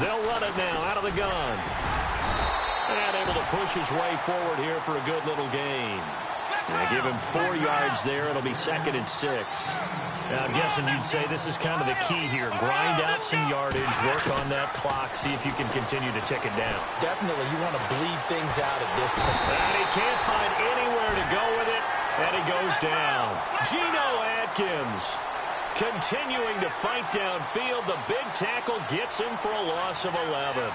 They'll run it now out of the gun. And able to push his way forward here for a good little gain. They give him 4 yards there. It'll be 2nd and 6. Now, I'm guessing you'd say this is kind of the key here. Grind out some yardage, work on that clock, see if you can continue to tick it down. Definitely, you want to bleed things out at this point. And he can't find anywhere to go with it, and he goes down. Geno Atkins continuing to fight downfield. The big tackle gets him for a loss of 11.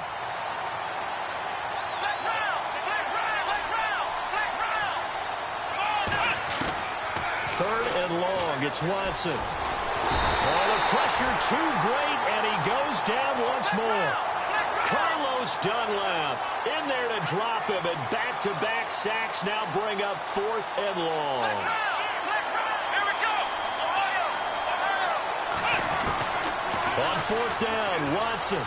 Third and long, it's Watson. Oh, the pressure too great, and he goes down once more. Carlos Dunlap in there to drop him, and back-to-back sacks now bring up 4th and long. On 4th down, Watson.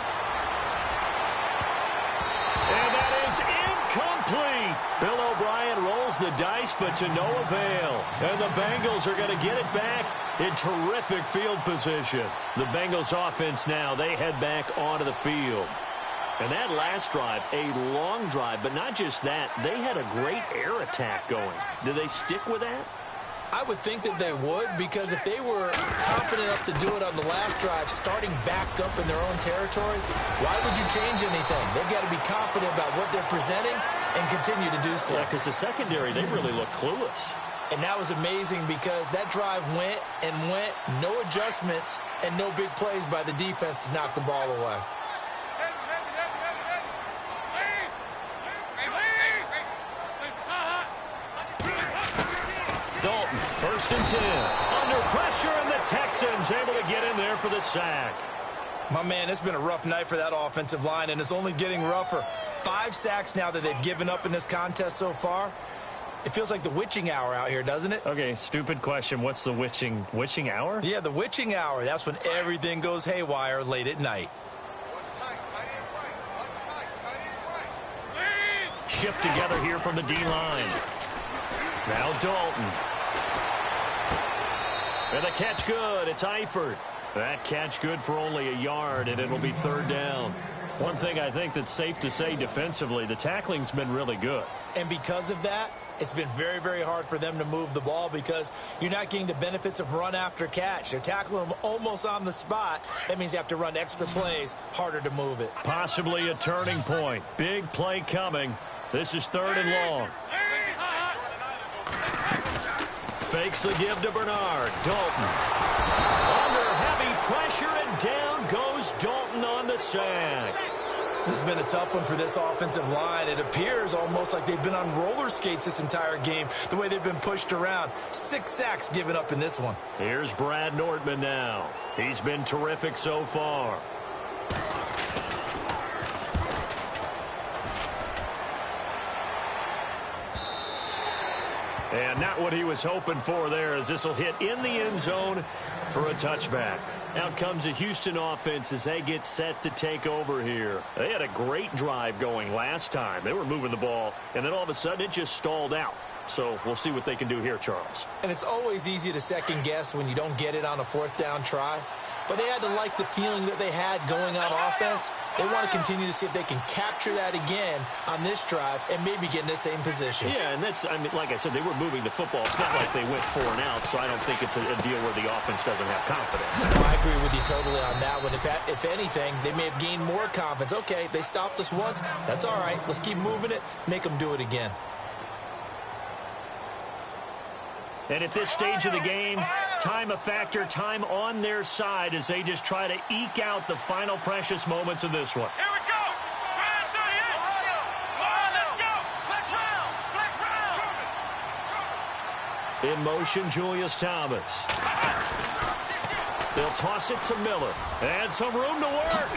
And that is incomplete. Bill O'Brien rolls the dice, but to no avail. And the Bengals are going to get it back in terrific field position. The Bengals offense now, they head back onto the field. And that last drive, a long drive, but not just that. They had a great air attack going. Do they stick with that? I would think that they would, because if they were confident enough to do it on the last drive, starting backed up in their own territory, why would you change anything? They've got to be confident about what they're presenting and continue to do so. Yeah, because the secondary, they really look clueless. And that was amazing because that drive went and went, no adjustments and no big plays by the defense to knock the ball away. Dalton, 1st and 10. Under pressure, and the Texans able to get in there for the sack. My man, it's been a rough night for that offensive line, and it's only getting rougher. 5 sacks now that they've given up in this contest so far. It feels like the witching hour out here, doesn't it? Okay, stupid question. What's the witching hour? Yeah, the witching hour. That's when everything goes haywire late at night. Shift together here from the D-line. Now Dalton. And the catch good. It's Eifert. That catch good for only a yard, and it'll be 3rd down. One thing I think that's safe to say defensively, the tackling's been really good. And because of that, it's been very, very hard for them to move the ball because you're not getting the benefits of run after catch. They're tackling them almost on the spot. That means you have to run extra plays, harder to move it. Possibly a turning point. Big play coming. This is 3rd and long. Fakes the give to Bernard. Dalton. Under heavy pressure, and down goes Dalton on the sack. This has been a tough one for this offensive line. It appears almost like they've been on roller skates this entire game, the way they've been pushed around. 6 sacks given up in this one. Here's Brad Nordman now. He's been terrific so far. And not what he was hoping for there, as this will hit in the end zone for a touchback. Out comes the Houston offense as they get set to take over here. They had a great drive going last time. They were moving the ball, and then all of a sudden it just stalled out. So we'll see what they can do here, Charles. And it's always easy to second guess when you don't get it on a 4th down try. But they had to like the feeling that they had going on offense. They want to continue to see if they can capture that again on this drive and maybe get in the same position. Yeah, and that's, I mean, like I said, they were moving the football. It's not like they went 4 and out, so I don't think it's a deal where the offense doesn't have confidence. Well, I agree with you totally on that one. If anything, they may have gained more confidence. Okay, they stopped us once. That's all right. Let's keep moving it. Make them do it again. And at this stage of the game, time a factor, time on their side as they just try to eke out the final precious moments of this one. Here we go. Brad 38. Come on, let's go. Flex round. Flex round. In motion, Julius Thomas. They'll toss it to Miller. And some room to work.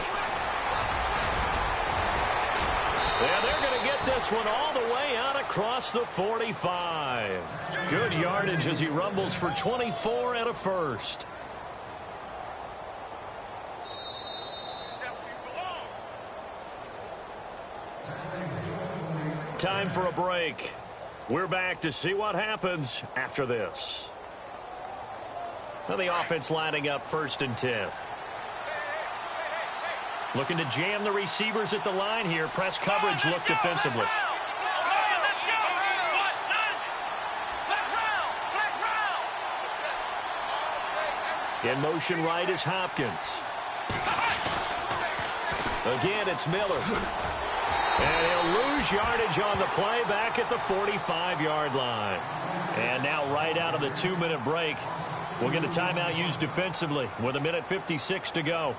And they're going to get this one all the way out across the 45. Good yardage as he rumbles for 24 and a first. Time for a break. We're back to see what happens after this. Now the offense lining up 1st and 10. Looking to jam the receivers at the line here. Press coverage look defensively. In motion right is Hopkins. Again, it's Miller. And he'll lose yardage on the play back at the 45-yard line. And now right out of the 2-minute break, we'll get a timeout used defensively with 1:56 to go.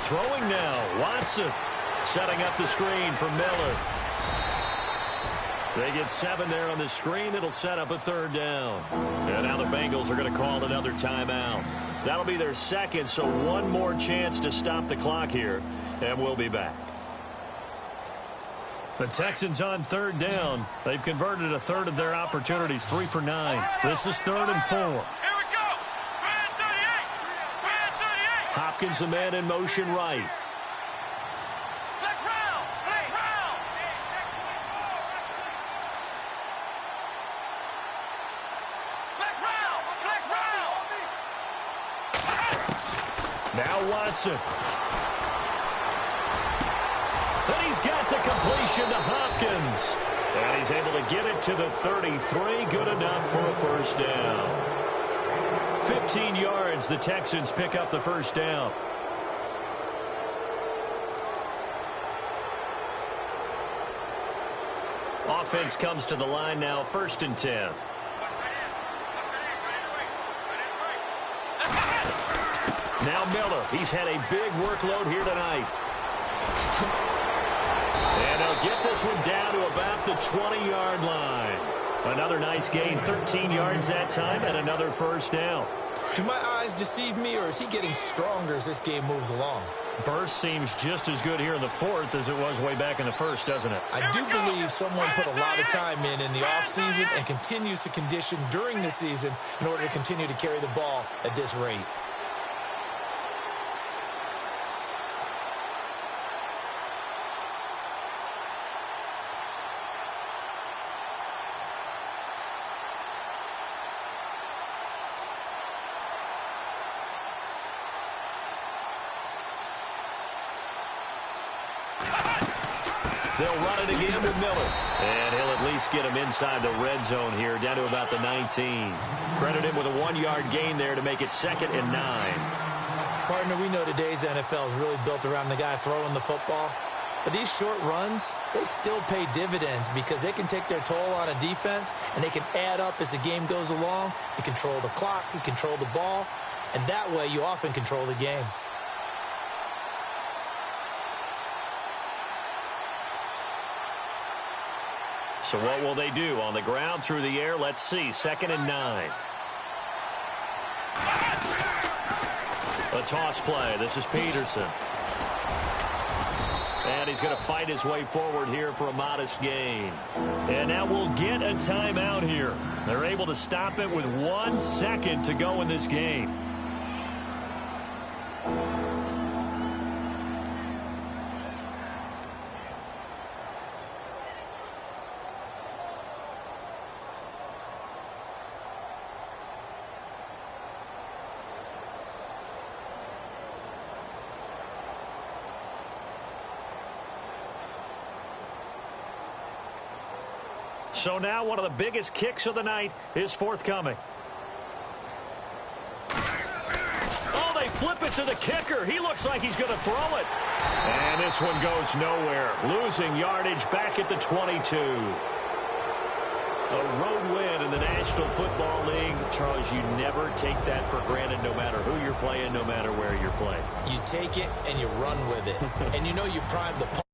Throwing now, Watson setting up the screen for Miller. They get 7 there on the screen. It'll set up a 3rd down. And now the Bengals are going to call another timeout. That'll be their 2nd, so one more chance to stop the clock here, and we'll be back. The Texans on 3rd down. They've converted 1/3 of their opportunities, 3 for 9. This is 3rd and 4. Hopkins, the man in motion right. Now Watson. And he's got the completion to Hopkins. And he's able to get it to the 33. Good enough for a first down. 15 yards. The Texans pick up the first down. Offense comes to the line now, 1st and 10. Now Miller. He's had a big workload here tonight. And he'll get this one down to about the 20-yard line. Another nice gain, 13 yards that time, and another first down. Do my eyes deceive me, or is he getting stronger as this game moves along? Burst seems just as good here in the 4th as it was way back in the 1st, doesn't it? I do believe someone put a lot of time in the offseason and continues to condition during the season in order to continue to carry the ball at this rate. They'll run it again with Miller. And he'll at least get him inside the red zone here, down to about the 19. Credit him with a 1-yard gain there to make it 2nd and 9. Partner, we know today's NFL is really built around the guy throwing the football. But these short runs, they still pay dividends because they can take their toll on a defense, and they can add up as the game goes along. You control the clock, you control the ball, and that way you often control the game. So what will they do? On the ground, through the air, let's see. 2nd and 9. A toss play. This is Peterson. And he's going to fight his way forward here for a modest gain. And now we'll get a timeout here. They're able to stop it with 1 second to go in this game. So now one of the biggest kicks of the night is forthcoming. Oh, they flip it to the kicker. He looks like he's going to throw it. And this one goes nowhere. Losing yardage back at the 22. A road win in the National Football League. Charles, you never take that for granted no matter who you're playing, no matter where you're playing. You take it and you run with it. And you know you prime the